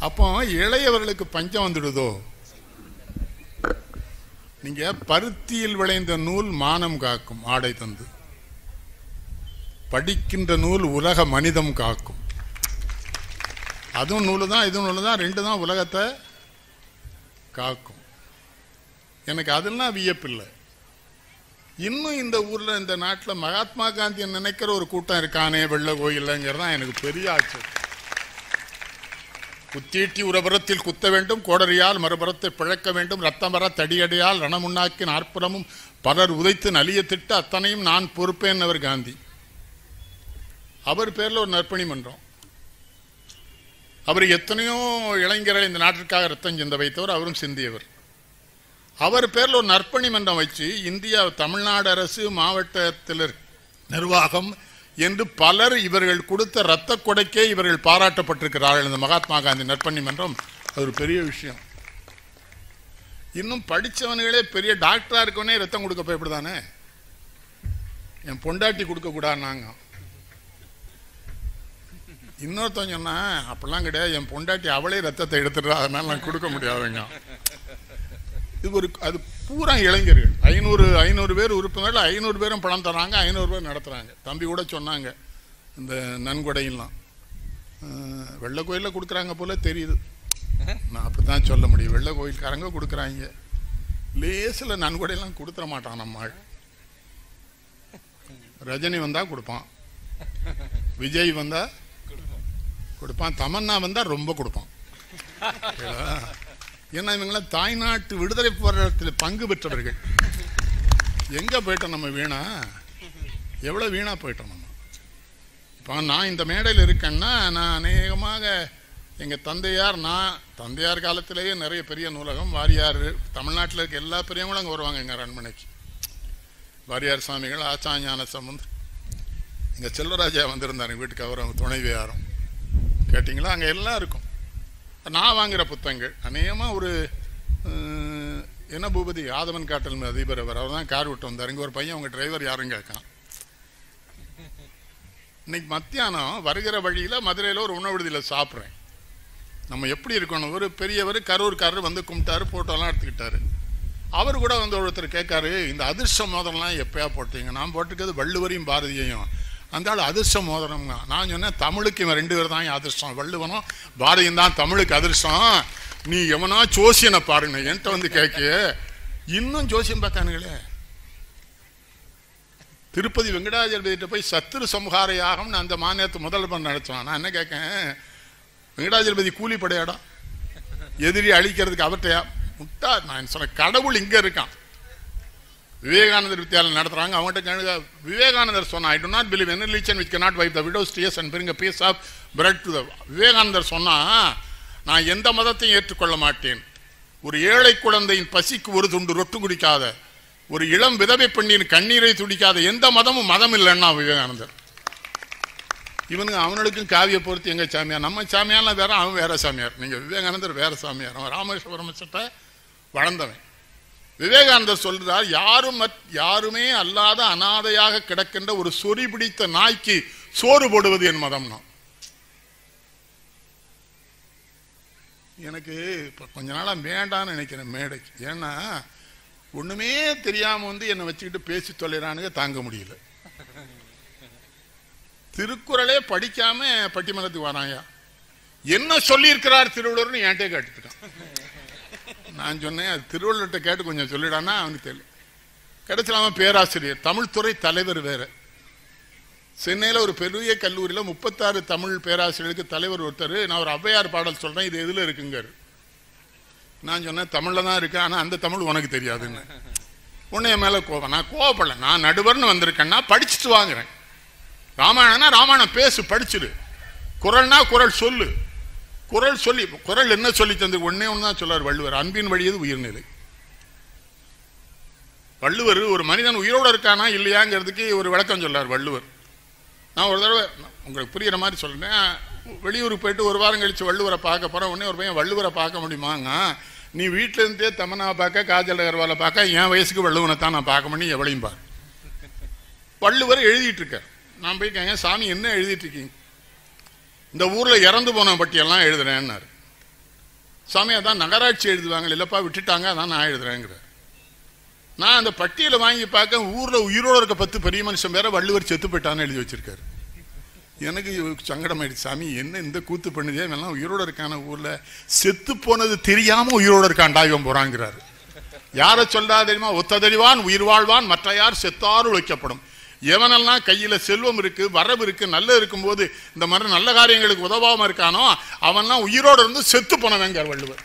அப்போ இளையவர்களுக்கு பஞ்சம் வந்துடுதோ? நீங்க பருத்தியில் விளைந்த நூல் மானம் காக்கும் ஆடை தந்து, படிக்கின்ற நூல் உலக மனிதம் காக்கும். அதுவும் நூலு தான், இதுவும் நூலு தான், ரெண்டு தான் உலகத்தை காக்கும். எனக்கு அதெல்லாம் வியப்பில்லை. இன்னும் இந்த ஊர்ல இந்த நாட்டில் மகாத்மா காந்தியை நினைக்கிற ஒரு கூட்டம் இருக்கானே வெள்ள கோயில்ங்கிறதான் எனக்கு பெரிய ஆச்சரியம். குத்தீட்டி உரபுறத்தில் குத்த வேண்டும், கோடரியால் மறுபுறத்தை பிழக்க வேண்டும், ரத்தம் வர தடியடையால் ரணமுன்னாக்கி நாற்புறமும் பலர் உதைத்து நலிய திட்டு அத்தனையும் நான் பொறுப்பேன்னவர் காந்தி. அவர் பேர்ல ஒரு நற்பணி மன்றம். அவர் எத்தனையோ இளைஞரை இந்த நாட்டிற்காக ரத்தம் சிந்த வைத்தவர், அவரும் சிந்தியவர். அவர் பேர்ல ஒரு நற்பணி மன்றம் வச்சு இந்தியா தமிழ்நாடு அரசு மாவட்டத்தில் நிர்வாகம் என்று பலர் இவர்கள் கொடுத்த ரத்த கொடைக்கே இவர்கள் பாராட்டப்பட்டிருக்கிறார்கள். இந்த மகாத்மா காந்தி நற்பணி மன்றம் அது ஒரு பெரிய விஷயம். இன்னும் படித்தவனுங்களே பெரிய டாக்டரா இருக்கவனே ரத்தம் கொடுக்க பயப்படுதானே. என் பொண்டாட்டி கொடுக்க கூடாதுனாங்க. இன்னொருத்தன் சொன்னா அப்படிலாம் கிடையாது, என் பொண்டாட்டி அவளே ரத்தத்தை எடுத்துடுறா, அதனால நான் கொடுக்க முடியாதுங்க. இது ஒரு அது பூரா இளைஞர்கள். 500 பேர் உறுப்பினர்கள், 500 பேரும் பணம் தராங்க, 500 பேர் நடத்துறாங்க. தம்பி கூட சொன்னாங்க இந்த நன்கொடையெல்லாம் வெள்ளை கோயிலில் கொடுக்குறாங்க போல தெரியுது. நான் அப்படித்தான் சொல்ல முடியும். வெள்ளை கோயில்காரங்க கொடுக்குறாங்க, லேசில் நன்கொடையெல்லாம் கொடுத்துட மாட்டான். நம்ம ரஜினி வந்தா கொடுப்பான், விஜய் வந்தா கொடுப்பான், தமன்னா வந்தா ரொம்ப கொடுப்பான். ஏன்னா இவங்களாம் தாய்நாட்டு விடுதலை போராட்டத்தில் பங்கு பெற்றவர்கள். எங்க போயிட்டோம் நம்ம வீணா, எவ்வளவு வீணா போயிட்டோம் நம்ம. இப்போ நான் இந்த மேடையில் இருக்கேன்னா நான் அநேகமாக எங்கள் தந்தையார் காலத்திலேயே நிறைய பெரிய நூலகம், வாரியார், தமிழ்நாட்டில் இருக்க எல்லா பெரியவங்களும் அங்கே வருவாங்க எங்கள் அரண்மனைக்கு. வாரியார் சுவாமிகள், ஆச்சாஞான சம்பந்தர், எங்கள் செல்வராஜா வந்திருந்தார் வீட்டுக்கு, அவர் அவங்க துணைவியாரும். கேட்டிங்களா? அங்கே எல்லாம் இருக்கும். நான் வாங்குகிற புத்தகங்கள் அநேகமாக ஒரு என்ன பூபதி ஆதவன் காட்டல் அதிபர் அவர் தான் கார் விட்டு வந்தார். இங்கே ஒரு பையன், அவங்க டிரைவர் யாரும் கேட்கான். இன்னைக்கு மத்தியானம் வருகிற வழியில் மதுரையில் ஒரு உணவு விடுதியில் சாப்பிட்றேன். நம்ம எப்படி இருக்கணும், ஒரு பெரியவர் கரூர்காரர் வந்து கும்பிட்டாரு, ஃபோட்டோலாம் எடுத்துக்கிட்டாரு. அவர் கூட வந்து ஒருத்தர் கேட்காரு, இந்த அதிர்ஷ்ட மோதிரம்லாம் எப்பயா போட்டீங்க? நான் போட்டிருக்கிறது வள்ளுவரையும் பாரதியையும். அந்த ஆள் அதிர்ஷ்ட மோதிரம்ங்க. நான் சொன்னேன் தமிழுக்கு இவன் 2 பேர் தான் அதிர்ஷ்டம், வள்ளுவனும் பாரதியும் தான் தமிழுக்கு அதிர்ஷ்டம். நீ எவனா ஜோசியனை பாருங்க என்கிட்ட வந்து கேட்க. இன்னும் ஜோசியம் பார்த்தானுங்களே. திருப்பதி வெங்கடாஜலபதிட்ட போய் சத்துரு சம்ஹார யாகம்னு அந்த மாநிலத்து முதல்வர் நடத்துவான். நான் என்ன கேட்கேன், வெங்கடாஜலபதி கூலி படையாடா, எதிரி அழிக்கிறதுக்கு அவர்கிட்ட முட்டா. நான் சொன்ன கடவுள் இங்க இருக்கான். விவேகானந்தர் வித்தியாலயம் நடத்துறாங்க, அவங்ககிட்ட விவேகானந்தர் சொன்னா, I do not believe in religion which cannot wipe the widow's tears and bring a piece of bread to the. விவேகானந்தர் சொன்னா, நான் எந்த மதத்தையும் ஏற்றுக்கொள்ள மாட்டேன். ஒரு ஏழை குழந்தையின் பசிக்கு ஒரு துண்டு ரொட்டு குடிக்காத, ஒரு இளம் விதவை பெண்ணின் கண்ணீரை துடிக்காத எந்த மதமும் மதம் இல்லைன்னா விவேகானந்தர். இவனுங்க அவனுக்கும் காவிய பொறுத்து எங்க சாமியார், நம்ம சாமியார்லாம் வேற, அவன் வேற சாமியார். நீங்க விவேகானந்தர் வேற சாமியார், அவன் ராமேஸ்வரம் சட்டை வளர்ந்தவன். விவேகானந்தர் சொல்றார், யாருமே அல்லாத அனாதையாக கிடக்கின்ற ஒரு சொறி பிடித்த நாய்க்கு சோறு போடுவது என் மதம்னா. எனக்கு இப்ப கொஞ்ச நாளா வேண்டான்னு நினைக்கிறேன் மேடைக்கு. ஏன்னா ஒண்ணுமே தெரியாம வந்து என்னை வச்சுக்கிட்டு பேசி தொலைறானுங்க, தாங்க முடியல. திருக்குறளே படிக்காம பட்டிமன்றத்துக்கு வராங்க. என்ன சொல்லி இருக்கிறார் திருவள்ளுவர்னு என்கிட்ட கேட்டுட்டான். நான் சொன்னேன், அது திருவள்ளுவர்கிட்ட கேட்டு கொஞ்சம் சொல்லிடானா அவனுக்கு தெரியல. கிடைச்சலாம பேராசிரியர், தமிழ் துறை தலைவர் வேற. சென்னையில் ஒரு பெரிய கல்லூரியில் 36 தமிழ் பேராசிரியருக்கு தலைவர் ஒருத்தர். நான் ஒரு ஔவையார் பாடல் சொல்றேன், இது எதுல இருக்குங்க? நான் சொன்னேன், தமிழ்ல தான் இருக்கு, ஆனா அந்த தமிழ் உனக்கு தெரியாதுன்னு. உன்னைய மேல கோபம். நான் கோவப்படல, நான் நடுவர்னு வந்திருக்கேன்னா படிச்சுட்டு வாங்குறேன். ராமாயணம்னா ராமாயணம் பேசு, படிச்சுடு. குறள்னா குறள் சொல்லு, குறள் சொல்லி. குறள் என்ன சொல்லி தந்து? ஒன்னே ஒன்று தான் சொல்லார் வள்ளுவர், அன்பின் வழியது உயிர்நிலை. வள்ளுவர் ஒரு மனிதன் உயிரோடு இருக்கானா இல்லையாங்கிறதுக்கு ஒரு விளக்கம் சொல்லார் வள்ளுவர். நான் ஒரு தடவை உங்களுக்கு புரியுற மாதிரி சொல்றேன். வெளியூருக்கு போயிட்டு ஒரு வாரம் கழிச்சு வள்ளுவரை பார்க்க போறேன். உடனே ஒரு பையன், வள்ளுவரை பார்க்க முடியுமாங்க? நீ வீட்டில இருந்தே தமன்னாவை பார்க்க, காஜல் அகர்வாலை பார்க்க, என் வயசுக்கு வள்ளுவனை தான் நான் பார்க்க முடியும், எவ்வளையும் பாரு. வள்ளுவர் எழுதிட்டு இருக்கார். நான் போய் கேங்க, சாமி என்ன எழுதிட்டு இருக்கீங்க? இந்த ஊர்ல இறந்து போன பட்டியெல்லாம் எழுதுறேன்னாரு. சாமி அதான் நகராட்சி எழுதுவாங்க, இல்லப்பா விட்டுட்டாங்க, அதான் நான் எழுதுறேங்கிற. நான் அந்த பட்டியலை வாங்கி பார்க்க ஊர்ல உயிரோடு இருக்க 10 பெரிய மனுஷன் பேரை வள்ளுவர் செத்து போயிட்டான்னு எழுதி வச்சிருக்காரு. எனக்கு சங்கடம் ஆயிடுச்சு. சாமி என்ன இந்த கூத்து பண்ணுதே, எல்லாம் உயிரோடு இருக்கான ஊர்ல செத்து போனது தெரியாம உயிரோடு இருக்காண்டா இவன் போறாங்கிறாரு. யாரை சொல்றா தெரியுமா? ஒத்ததறிவான் உயிர் வாழ்வான் மற்ற யார் செத்தாறு உழைக்கப்படும். எவனெல்லாம் கையில செல்வம் இருக்கு, வரவு இருக்கு, நல்ல இருக்கும் போது இந்த மாதிரி நல்ல காரியங்களுக்கு உதவாம இருக்கானோ அவன்லாம் உயிரோடு இருந்து செத்து போனவங்க வள்ளுவர்.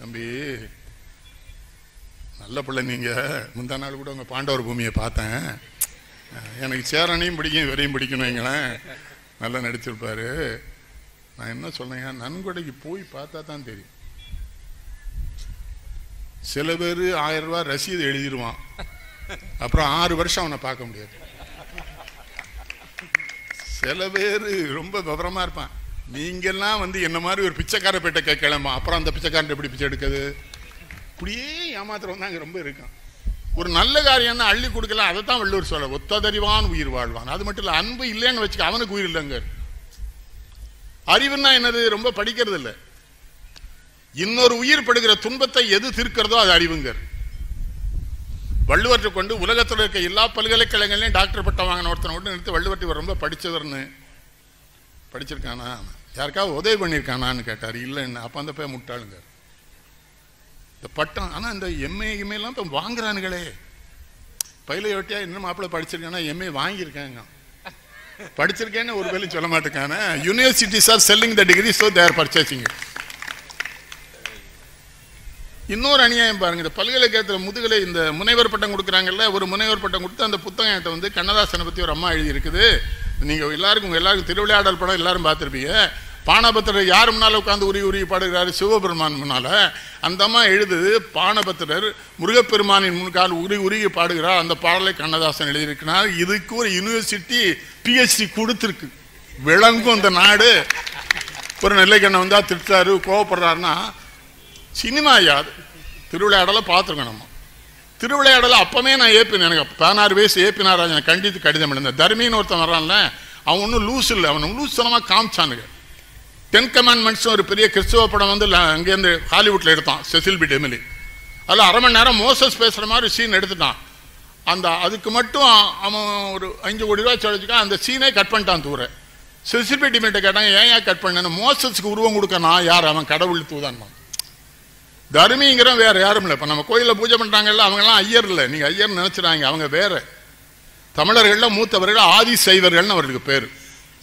தம்பி நல்ல பிள்ளை, நீங்க முந்தா நாள் கூட உங்க பாண்டவர் பூமியை பார்த்தேன். எனக்கு சேரனையும் பிடிக்கும், இவரையும் பிடிக்கணும், வைங்களேன், நல்லா நடிச்சிருப்பாரு. நான் என்ன சொன்னேன், நன்கொடைக்கு போய் பார்த்தா தான் தெரியும். சில பேர் 1000 ரூபாய் ரசீது எழுதிடுவான், அப்புறம் 6 வருஷம் அவனை பார்க்க முடியாது. சில பேர் ரொம்ப விவரமா இருப்பான். நீங்கெல்லாம் என்ன மாதிரி ஒரு பிச்சைக்கார பேட்டை கேட்கலாமா, அப்புறம் அந்த பிச்சைக்காரன் எப்படி பிச்சை எடுக்குது? இப்படியே ஏமாத்திரம் தான் அங்கே ரொம்ப இருக்கும். ஒரு நல்ல காரியம் தான் அள்ளி கொடுக்கலாம், அதை தான் வள்ளுவர் சொல்ல, ஒத்ததறிவான் உயிர் வாழ்வான். அது மட்டும் இல்லை, அன்பு இல்லைன்னு வச்சுக்க, அவனுக்கு உயிர் இல்லைங்க. அறிவுன்னா என்னது? ரொம்ப படிக்கிறது இல்லை. இன்னொரு உயிர் படுகிற துன்பத்தை எது தீர்க்கிறதோ அது அறிவுங்க. வள்ளுவற்றை கொண்டு உலகத்தில் இருக்க எல்லா பல்கலைக்கழகங்களையும் டாக்டர் பட்டம் வாங்கின ஒருத்தனை விட்டு நிறுத்தி வள்ளுவற்றை ரொம்ப படித்தவர்னு படிச்சிருக்கானா, யாருக்காவது உதவி பண்ணியிருக்கானான்னு கேட்டார். இல்லைன்னு. அப்போ அந்த போய் முட்டாளுங்க இந்த பட்டம். ஆனால் இந்த எம்ஏலாம் இப்போ வாங்குறானுங்களே, பயில ஒட்டியா இன்னும் மாப்பிள்ளை படிச்சிருக்கானா, எம்ஏ வாங்கியிருக்காங்க, படிச்சிருக்கேன்னு ஒரு வேலையும் சொல்ல மாட்டேங்கான. Universities are selling the degree, so they are purchasing. இன்னொரு அநியாயம் பாருங்க, இந்த பல்கலைக்கழகத்தில் முதுகலை இந்த முனைவர் பட்டம் கொடுக்குறாங்கல்ல, ஒரு முனைவர் பட்டம் கொடுத்து அந்த புத்தகத்தை கண்ணதாசனை பற்றி ஒரு அம்மா எழுதி இருக்குது. நீங்கள் எல்லாருக்கும் திருவிளையாடல் படம் எல்லாரும் பார்த்துருப்பீங்க. பானபத்திரர் யார் முன்னால் உட்காந்து உரி பாடுகிறாரு? சிவபெருமான் முன்னால. அந்த அம்மா எழுதுது, பானபத்திரர் முருகப்பெருமானின் முன்கால் உருகி பாடுகிறார். அந்த பாடலை கண்ணதாசன் எழுதியிருக்கிறார். இதுக்கு ஒரு யூனிவர்சிட்டி PhD கொடுத்துருக்கு. விளங்கும் இந்த நாடு. ஒரு நெல்லைக்கண்ணை வந்தா திட்டாரு, கோவப்படுறாருன்னா சினிமா யாது. திருவிளையாடலை பார்த்துருக்கோம் நம்ம. திருவிளையாடலை அப்பவே நான் ஏப்பினேன். எனக்கு 16 வயசு ஏபி நாராயணன் கண்டித்து கடிதம் எழுந்தேன். தர்மின்னு ஒருத்தன் வர்றான்ல, அவன் ஒன்றும் லூஸ் இல்லை, அவன் லூஸ்தனமாக காமிச்சானுங்க. 10 கமாண்ட்மெண்ட்ஸ் ஒரு பெரிய கிறிஸ்துவ படம் அங்கேருந்து ஹாலிவுட்டில் எடுத்தான், செசில் பி டெமிலி. அதில் அரை மணி நேரம் மோசஸ் பேசுகிற மாதிரி சீன் எடுத்துட்டான். அதுக்கு மட்டும் அவன் ஒரு 5 கோடி ரூபா சொல்லிச்சுக்கான். அந்த சீனே கட் பண்ணிட்டான் தூர. செசில் பி டெமிலிட்ட கேட்டாங்க, ஏன் கட் பண்ணேன்னு. மோசஸ்க்கு உருவம் கொடுக்க நான் யார்? அவன் கடவுள் தூதான். தர்மிங்கிற வேற யாரும் இல்லை. இப்போ நம்ம கோயிலில் பூஜை பண்ணுறாங்கல்ல, அவங்கெல்லாம் ஐயர் இல்லை, நீங்கள் ஐயர் நினைச்சுறாங்க, அவங்க வேற. தமிழர்கள்ல மூத்தவர்கள் ஆதி சைவர்கள்னு அவர்களுக்கு பேர்.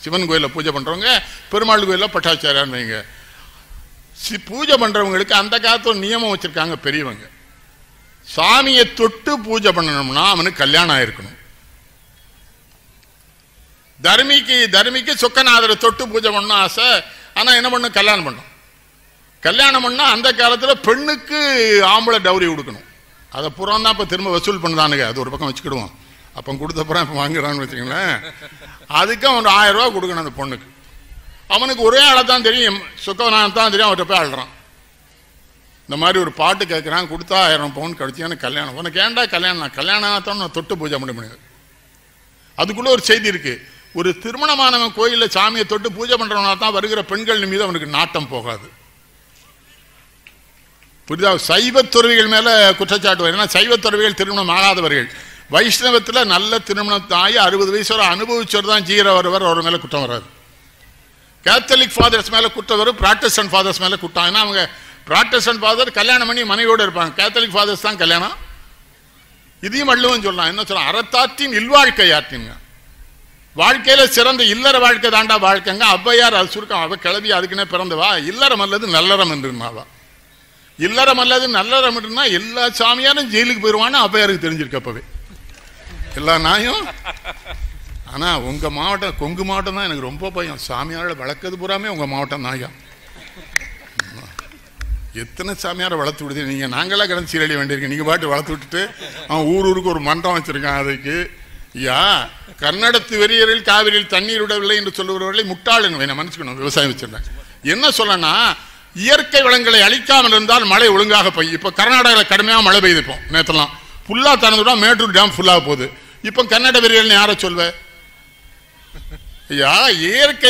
சிவன் கோயிலில் பூஜை பண்ணுறவங்க, பெருமாள் கோயிலில் பட்டாச்சாரியான்னு வைங்க. பூஜை பண்ணுறவங்களுக்கு அந்த காலத்து ஒரு நியமம் வச்சுருக்காங்க பெரியவங்க. சாமியை தொட்டு பூஜை பண்ணணும்னா அவனுக்கு கல்யாணம் ஆயிருக்கணும். தர்மிக்கு சொக்கநாதரை தொட்டு பூஜை பண்ணணும் ஆசை. ஆனால் என்ன பண்ணும்? கல்யாணம் பண்ணும். கல்யாணம் பண்ணா அந்த காலத்தில் பெண்ணுக்கு ஆம்பளை டவுரி கொடுக்கணும். அதை புறம் தான் இப்போ திரும்ப வசூல் பண்ணுதானுங்க. அது ஒரு பக்கம் வச்சுக்கிடுவோம். அப்போ கொடுத்தப்புறம் இப்போ வாங்குறான்னு வச்சுக்கங்களேன். அதுக்கு அவன் 1000 ரூபா கொடுக்கணும் அந்த பொண்ணுக்கு. அவனுக்கு ஒரே ஆளை தான் தெரியும், சுக்கநாதன் தான் தெரியும். அவர்கிட்ட போய் ஆள்றான். இந்த மாதிரி ஒரு பாட்டு கேட்குறான், கொடுத்தா 1000 பவுன் கழிச்சியான்னு கல்யாணம். உனக்கு ஏன்டா கல்யாணம்? கல்யாணம் நான் தொட்டு பூஜை பண்ண முடியாது. அதுக்குள்ளே ஒரு செய்தி இருக்கு. ஒரு திருமணமானவன் கோயிலில் சாமியை தொட்டு பூஜை பண்ணுறவனா தான் வருகிற பெண்கள் மீது அவனுக்கு நாட்டம் போகாது. புரியுதா? சைவத்துறவிகள் மேல குற்றச்சாட்டு வரும். ஏன்னா சைவத்துறவிகள் திருமணம் ஆகாதவர்கள். வைஷ்ணவத்தில் நல்ல திருமணத்தாகி 60 வயசு வரை அனுபவிச்சவர் தான் ஜீர வருவர், அவர் மேல குற்றம் வராது. கேத்தலிக் ஃபாதர்ஸ் மேல குற்றம் வரும், ப்ராட்டஸ்டன்ட் ஃபாதர்ஸ் மேல குற்றம். ஏன்னா அவங்க ப்ராட்டஸ்டன்ட் ஃபாதர் கல்யாணம் பண்ணி மனைவியோடு இருப்பாங்க, கேத்தலிக் ஃபாதர்ஸ் தான் கல்யாணம். இதையும் வள்ளுவன் சொல்லலாம். என்ன சொல்லலாம்? அறத்தாற்றின் இல்வாழ்க்கை ஆற்றிங்க. வாழ்க்கையில சிறந்த இல்லற வாழ்க்கை தாண்டா வாழ்க்கைங்க. ஔவையார் அது சுருக்கம். அவ கிளவி அதுக்குன்னே பிறந்தவா. இல்லறம் அல்லது நல்லறம் என்றுமாவா. இல்லறம் அல்லது நல்லறம் என்றுனா எல்லா சாமியாரும் ஜெயிலுக்கு போயிடுவான்னு ஔவையாருக்கு தெரிஞ்சிருக்கப்பவே எல்லா நாயும். ஆனா உங்க மாவட்டம், கொங்கு மாவட்டம் தான் எனக்கு ரொம்ப பயம். சாமியாரை வளர்க்கறது பூராமே உங்க மாவட்டம் நாயா. எத்தனை சாமியாரை வளர்த்து விடுது நீங்க. நாங்களாம் கிடந்து சீரழிய வேண்டியிருக்கு. நீங்க பாட்டு வளர்த்து விட்டுட்டு அவன் ஊருக்கு ஒரு மன்றம் வச்சிருக்கான். அதுக்கு கர்நாடகத்து வெறியரில் காவிரியில் தண்ணீர் விடவில்லை என்று சொல்லுகிறவர்களை முட்டாளுங்க மன்னிச்சுக்கணும். விவசாயம் வச்சிருந்தேன். என்ன சொல்லனா, இயற்கை வளங்களை அழிக்காமல் இருந்தால் மழை ஒழுங்காக பெய்யும். இப்ப கர்நாடகாவில் கடுமையாக மழை பெய்யுது. இப்போ நேற்றெல்லாம் ஃபுல்லா திறந்துவிட்டா மேட்டூர் டேம் ஃபுல்லாக போகுது. இப்போ கர்நாடக வெறியல்னு யாரை சொல்வ? இயற்கை